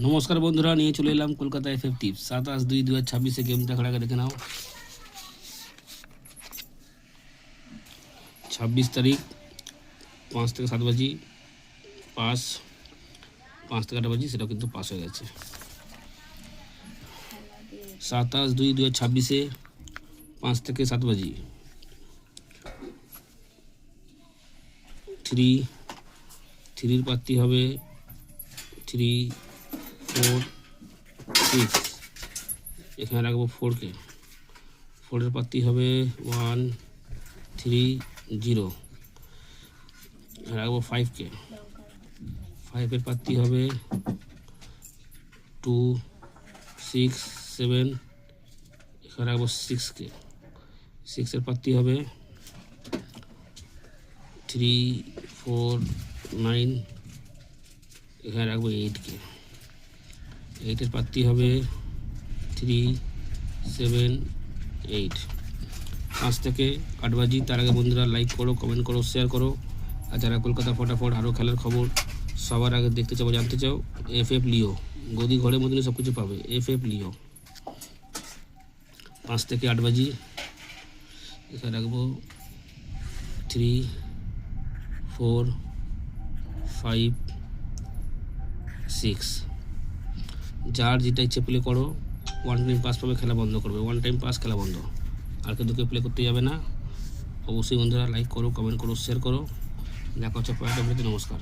নমস্কার বন্ধুরা, নিয়ে চলে এলাম কলকাতা এফএফ টিপস 27/2/2026 গেমটা খেলা দেখে নাও। 26 তারিখ 5 থেকে 7 বাজি পাস, 5 থেকে 8 বাজি সেটাও কিন্তু পাস হয়ে গেছে। 27/2/2026 5 থেকে 7 বাজি 3 প্রার্থী হবে 3, 4, 6, এখানে রাখবো 4কে। 4-এর প্রার্থী হবে 1, 3, 0, রাখবো 5কে। 5-এর প্রার্থী হবে 2, 6, 7, এখানে রাখবো 6কে। 6-এর প্রার্থী হবে 3, 4, 9, এখানে রাখবো 8কে। 8-এর প্রার্থী হবে 3, 7, 8। 5 থেকে 8 বাজি। তার আগে বন্ধুরা লাইক করো, কমেন্ট করো, শেয়ার করো। আর যারা কলকাতা ফটাফট আরও খেলার খবর সবার আগে দেখতে চাও, জানতে চাও, এফএফ লিও গদি ঘরের মধ্যে সব কিছু পাবে। এফএফ লিও 5 থেকে 8 বাজি এখানে রাখবো 3, 4, 5, 6। যার যেটা ইচ্ছে প্লে করো। 1 টাইম পাস পাবে, খেলা বন্ধ করবে। 1 টাইম পাস, খেলা বন্ধ। আর কিন্তু কেউ প্লে করতে যাবে না। অবশ্যই বন্ধুরা লাইক করো, কমেন্ট করো, শেয়ার করো। দেখা হচ্ছে পরের ভিডিওতে। নমস্কার।